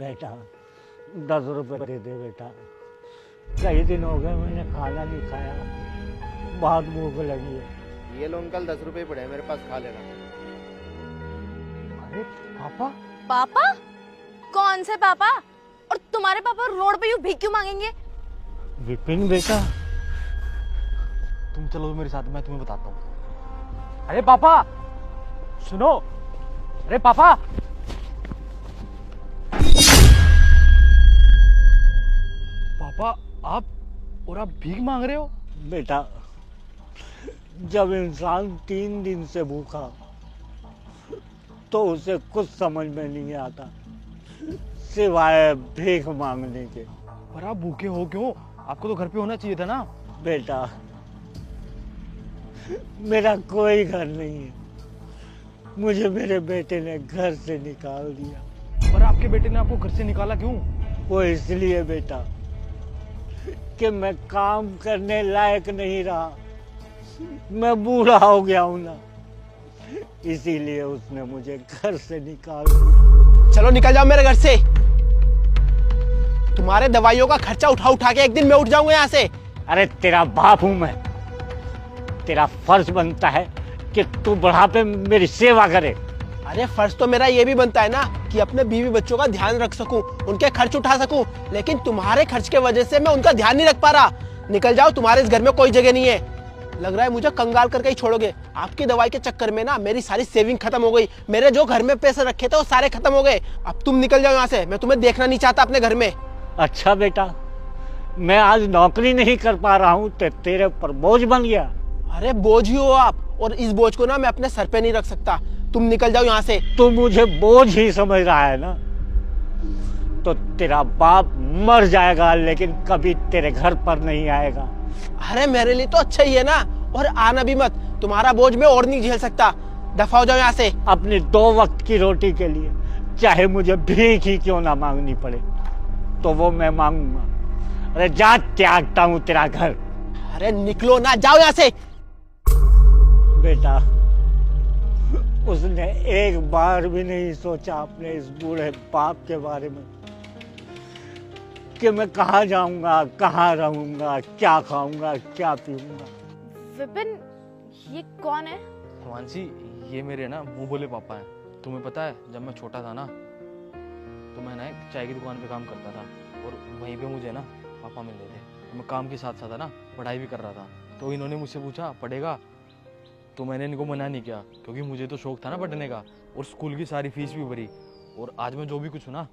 बेटा 10 रुपए दे दे बेटा, कई दिन हो गए मैंने खाना नहीं खाया, बहुत भूख लगी है। ये लो अंकल 10 रुपए पड़े हैं मेरे पास, खा लेना। अरे पापा? पापा? कौन से पापा? और तुम्हारे पापा रोड पे यूं भीख क्यों मांगेंगे? विपिन बेटा, तुम चलो मेरे साथ, मैं तुम्हें बताता हूँ। अरे पापा सुनो, अरे पापा। पापा आप भीख मांग रहे हो? बेटा जब इंसान 3 दिन से भूखा तो उसे कुछ समझ में नहीं आता सिवाय भीख मांगने के। पर आप भूखे हो क्यों? आपको तो घर पे होना चाहिए था ना। बेटा मेरा कोई घर नहीं है, मुझे मेरे बेटे ने घर से निकाल दिया। पर आपके बेटे ने आपको घर से निकाला क्यों? वो इसलिए बेटा कि मैं काम करने लायक नहीं रहा, मैं बूढ़ा हो गया हूं ना, इसीलिए उसने मुझे घर से निकाल दिया। चलो निकल जाओ मेरे घर से, तुम्हारे दवाइयों का खर्चा उठा उठा के एक दिन मैं उठ जाऊंगा यहाँ से। अरे तेरा बाप हूं मैं, तेरा फर्ज बनता है कि तू बुढ़ापे में मेरी सेवा करे। अरे फर्ज तो मेरा ये भी बनता है ना कि अपने बीवी बच्चों का ध्यान रख सकूं, उनके खर्च उठा सकूं, लेकिन तुम्हारे खर्च के वजह से मैं उनका ध्यान नहीं रख पा रहा। निकल जाओ, तुम्हारे इस घर में कोई जगह नहीं है। लग रहा है मुझे कंगाल करके ही छोड़ोगे। आपकी दवाई के चक्कर में ना मेरी सारी सेविंग खत्म हो गई, मेरे जो घर में पैसे रखे थे वो सारे खत्म हो गए। अब तुम निकल जाओ यहाँ से, मैं तुम्हें देखना नहीं चाहता अपने घर में। अच्छा बेटा, मैं आज नौकरी नहीं कर पा रहा हूँ तो तेरे ऊपर बोझ बन गया। अरे बोझ ही हो आप, और इस बोझ को ना मैं अपने सर पे नहीं रख सकता। तुम निकल जाओ यहाँ से। तू मुझे बोझ ही समझ रहा है ना, तो तेरा बाप मर जाएगा लेकिन कभी तेरे घर पर नहीं आएगा। अरे मेरे लिए तो अच्छा ही है ना, और आना भी मत, तुम्हारा बोझ मैं और नहीं झेल सकता। दफा हो जाओ यहाँ से। अपनी 2 वक्त की रोटी के लिए चाहे मुझे भीख ही क्यों ना मांगनी पड़े तो वो मैं मांगूंगा। अरे जा, त्यागता हूँ तेरा घर। अरे निकलो ना, जाओ यहाँ से। बेटा उसने एक बार भी नहीं सोचा अपने इस बूढ़े बाप के बारे में कि मैं कहाँ जाऊंगा, कहाँ रहूंगा, क्या खाऊंगा, क्या पीऊंगा। विपिन, ये कौन है? मानसी, ये मेरे ना मुंह बोले पापा हैं। तुम्हें पता है जब मैं छोटा था ना तो मैं ना एक चाय की दुकान पे काम करता था, और वहीं पे मुझे ना पापा मिल रहे थे। मैं काम के साथ साथ ना पढ़ाई भी कर रहा था, तो इन्होंने मुझसे पूछा पढ़ेगा, तो मैंने इनको मना नहीं किया क्योंकि मुझे तो शौक था ना पढ़ने का, और स्कूल की सारी फीस भी भरी। और आज मैं जो भी कुछ हूँ ना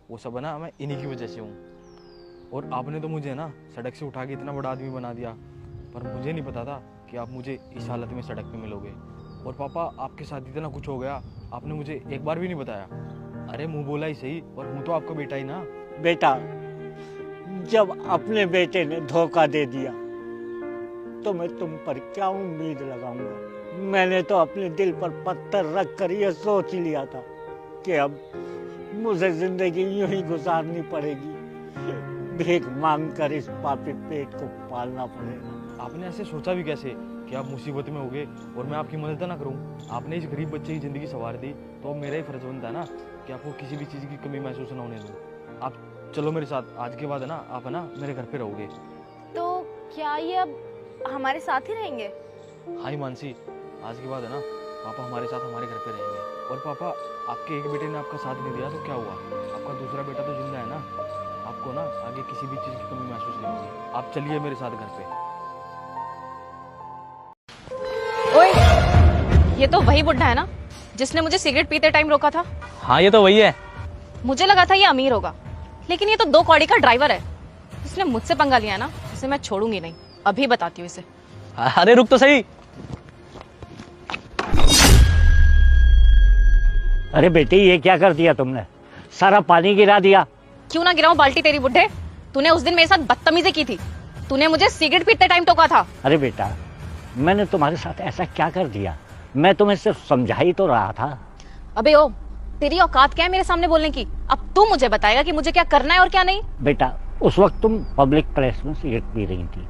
वो सब ना मैं इन्हीं की वजह से हूँ। और आपने तो मुझे ना सड़क से उठा के इतना बड़ा आदमी बना दिया, पर मुझे नहीं पता था कि आप मुझे इस हालत में सड़क पे मिलोगे। और पापा आपके साथ इतना कुछ हो गया, आपने मुझे एक बार भी नहीं बताया। अरे मुंह बोला ही सही, और हूँ तो आपका बेटा ही ना। बेटा जब अपने बेटे ने धोखा दे दिया तो मैं तुम पर क्या उम्मीद लगाऊंगा। मैंने तो अपने दिल पर पत्थर रख कर यह सोच लिया था कि अब मुझे जिंदगी यूं ही गुजारनी पड़ेगी, भीख मांग कर इस पापी पेट को पालना पड़ेगा। आपने ऐसे सोचा भी कैसे कि आप मुसीबत में होगे और मैं आपकी मदद ना करूं? आपने इस गरीब बच्चे की ज़िंदगी संवार दी, तो मेरा ही फर्ज बनता है ना कि आपको किसी भी चीज़ की कमी महसूस ना होने दूं। आप चलो मेरे साथ, आज के बाद है ना आप है ना मेरे घर पे रहोगे। तो क्या ये अब हमारे साथ ही रहेंगे? हाँ ही मानसी, आज के बाद है ना पापा हमारे साथ हमारे घर पे रहेंगे। और पापा आपके एक बेटे ने आपका साथ नहीं दिया तो क्या हुआ, आपका दूसरा बेटा तो जिंदा है ना, आपको ना आगे किसी भी चीज़ की कमी महसूस नहीं होगी। आप चलिए मेरे साथ घर पे। ओए, ये तो वही बुड्ढा है ना जिसने मुझे सिगरेट पीते टाइम रोका था? हाँ ये तो वही है। मुझे लगा था ये अमीर होगा, लेकिन ये तो 2 कौड़ी का ड्राइवर है। इसने मुझसे पंगा लिया ना, इसे मैं छोड़ूंगी नहीं। अभी बताती हूँ इसे। अरे रुक तो सही। अरे बेटी ये क्या कर दिया तुमने, सारा पानी गिरा दिया। क्यों ना गिराऊं बाल्टी तेरी बुड्ढे, तूने उस दिन मेरे साथ बदतमीजी की थी, तूने मुझे सिगरेट पीते टाइम टोका था। अरे बेटा मैंने तुम्हारे साथ ऐसा क्या कर दिया, मैं तुम्हें सिर्फ समझा ही तो रहा था। अबे ओ, तेरी औकात क्या है मेरे सामने बोलने की? अब तू मुझे बताएगा कि मुझे क्या करना है और क्या नहीं। बेटा उस वक्त तुम पब्लिक प्लेस में सिगरेट पी रही थी,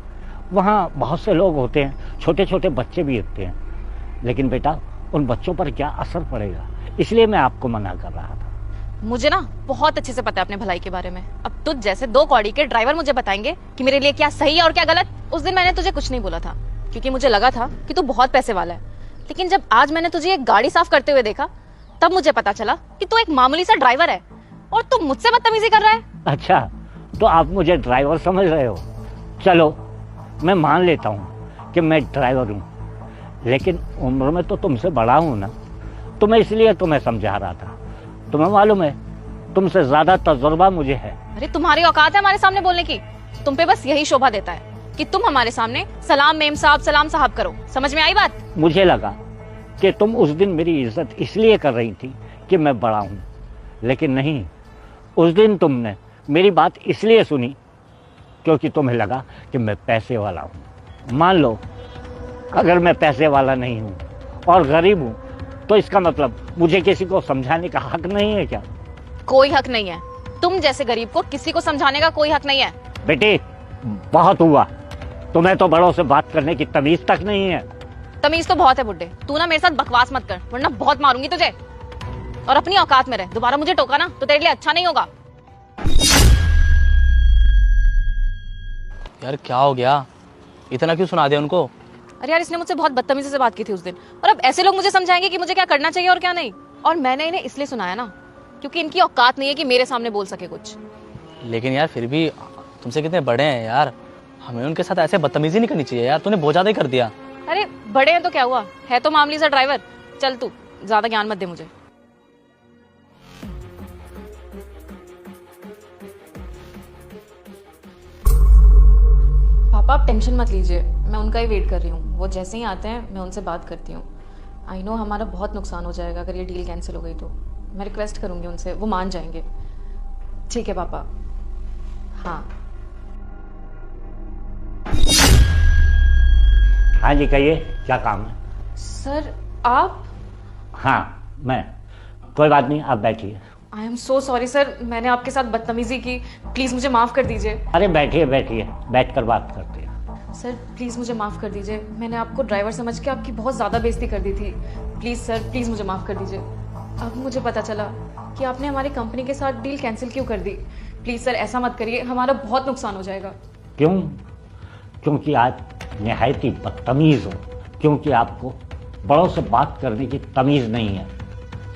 वहाँ बहुत से लोग होते हैं, छोटे छोटे बच्चे भी होते हैं, लेकिन बेटा उन बच्चों पर क्या असर पड़ेगा, इसलिए मैं आपको मना कर रहा था। मुझे ना बहुत अच्छे से पता है अपने भलाई के बारे में। अब तुझ जैसे 2 कौड़ी के ड्राइवर मुझे बताएंगे कि मेरे लिए क्या सही है और क्या गलत। उस दिन मैंने तुझे कुछ नहीं बोला था क्योंकि मुझे लगा था कि तू बहुत पैसे वाला है, लेकिन जब आज मैंने तुझे एक गाड़ी साफ करते हुए देखा तब मुझे पता चला कि तू एक मामूली सा ड्राइवर है और तू मुझसे बदतमीजी कर रहा है। अच्छा, तो आप मुझे ड्राइवर समझ रहे हो? चलो मैं मान लेता हूँ कि मैं ड्राइवर हूँ, लेकिन उम्र में तो तुमसे बड़ा हूँ ना, तो मैं इसलिए तुम्हें समझा रहा था। तुम्हें मालूम है तुमसे ज्यादा तजुर्बा मुझे है। अरे तुम्हारी औकात है हमारे सामने बोलने की? तुम पे बस यही शोभा देता है कि तुम हमारे सामने सलाम मेम साहब सलाम साहब करो। समझ में आई बात? मुझे लगा कि तुम उस दिन मेरी इज्जत इसलिए कर रही थी कि मैं बड़ा हूँ, लेकिन नहीं, उस दिन तुमने मेरी बात इसलिए सुनी क्योंकि तुम्हें लगा कि मैं पैसे वाला हूँ। मान लो अगर मैं पैसे वाला नहीं हूँ और गरीब हूँ तो इसका मतलब मुझे किसी को समझाने का हक नहीं है क्या? कोई हक नहीं है। तुम जैसे गरीब को किसी को समझाने का कोई हक नहीं है। बेटी बहुत हुआ, तुम्हें तो बड़ों से बात करने की तमीज तक नहीं है। तमीज तो बहुत है बुड्ढे। तू ना मेरे साथ बकवास मत कर वरना बहुत मारूंगी तुझे। और अपनी औकात में रह, दोबारा मुझे टोका ना तो तेरे लिए अच्छा नहीं होगा। यार क्या हो गया, इतना क्यों सुना दिया उनको? अरे यार इसने मुझसे बहुत बदतमीजी से बात की थी उस दिन, और अब ऐसे लोग मुझे समझाएंगे कि मुझे क्या करना चाहिए और क्या नहीं। और मैंने इन्हें इसलिए सुनाया ना क्योंकि इनकी औकात नहीं है कि मेरे सामने बोल सके कुछ। लेकिन यार फिर भी तुमसे कितने बड़े हैं यार, हमें उनके साथ ऐसे बदतमीजी नहीं करनी चाहिए यार। तूने बहुत ज्यादा ही कर दिया। अरे बड़े हैं तो क्या हुआ, है तो मामूली सा ड्राइवर। चल तू ज्यादा ज्ञान मत दे मुझे। पापा आप टेंशन मत लीजिए, मैं उनका ही वेट कर रही हूँ। वो जैसे ही आते हैं मैं उनसे बात करती हूँ। आई नो हमारा बहुत नुकसान हो जाएगा अगर ये डील कैंसिल हो गई तो। मैं रिक्वेस्ट करूँगी उनसे, वो मान जाएंगे। ठीक है पापा। हाँ हाँ जी कहिए, क्या काम है? सर आप? हाँ मैं, कोई बात नहीं, आप बैठिए। I am so sorry sir, मैंने आपके साथ बदतमीजी की, प्लीज़ मुझे माफ़ कर दीजिए। अरे बैठिए बैठिए, बैठकर बात करते हैं। सर प्लीज़ मुझे माफ़ कर दीजिए, मैंने आपको ड्राइवर समझ के आपकी बहुत ज़्यादा बेइज्जती कर दी थी। प्लीज़ सर, प्लीज़ मुझे माफ़ कर दीजिए। अब मुझे पता चला कि आपने हमारी कंपनी के साथ डील कैंसिल क्यों कर दी। प्लीज़ सर ऐसा मत करिए, हमारा बहुत नुकसान हो जाएगा। क्यों? क्योंकि आप निहायत ही बदतमीज हो, क्योंकि आपको बड़ों से बात करने की तमीज़ नहीं है,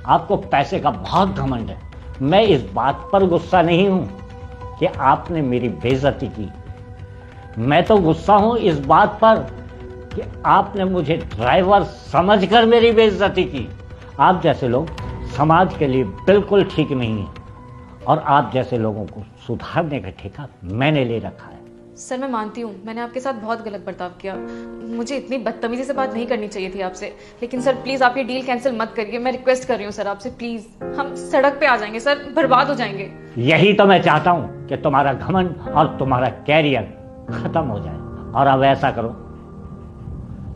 आपको पैसे का बहुत घमंड है। मैं इस बात पर गुस्सा नहीं हूं कि आपने मेरी बेइज्जती की, मैं तो गुस्सा हूं इस बात पर कि आपने मुझे ड्राइवर समझकर मेरी बेइज्जती की। आप जैसे लोग समाज के लिए बिल्कुल ठीक नहीं है और आप जैसे लोगों को सुधारने का ठेका मैंने ले रखा है। सर मैं मानती हूँ मैंने आपके साथ बहुत गलत बर्ताव किया, मुझे इतनी बदतमीजी से बात नहीं करनी चाहिए थी आपसे। लेकिन सर प्लीज़ आप ये डील कैंसिल मत करिए, मैं रिक्वेस्ट कर रही हूँ सर आपसे, प्लीज़। हम सड़क पे आ जाएंगे सर, बर्बाद हो जाएंगे। यही तो मैं चाहता हूँ कि तुम्हारा घमंड और तुम्हारा कैरियर खत्म हो जाए। और अब ऐसा करो,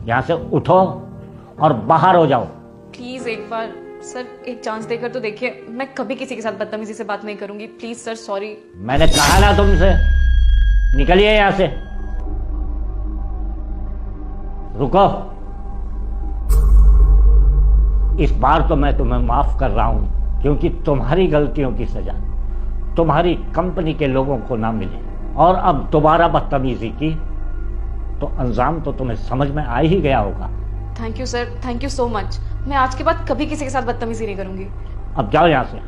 यहाँ से उठो और बाहर हो जाओ। प्लीज़ एक बार सर एक चांस देकर तो देखिए, मैं कभी किसी के साथ बदतमीजी से बात नहीं करूंगी। Please sir, sorry. मैंने कहा ना तुमसे, निकलिए यहां से। रुको, इस बार तो मैं तुम्हें माफ कर रहा हूं क्योंकि तुम्हारी गलतियों की सजा तुम्हारी कंपनी के लोगों को ना मिले, और अब दोबारा बदतमीजी की तो अंजाम तो तुम्हें समझ में आ ही गया होगा। Thank you sir, thank you so much. मैं आज के बाद कभी किसी के साथ बदतमीजी नहीं करूंगी। अब जाओ यहां से।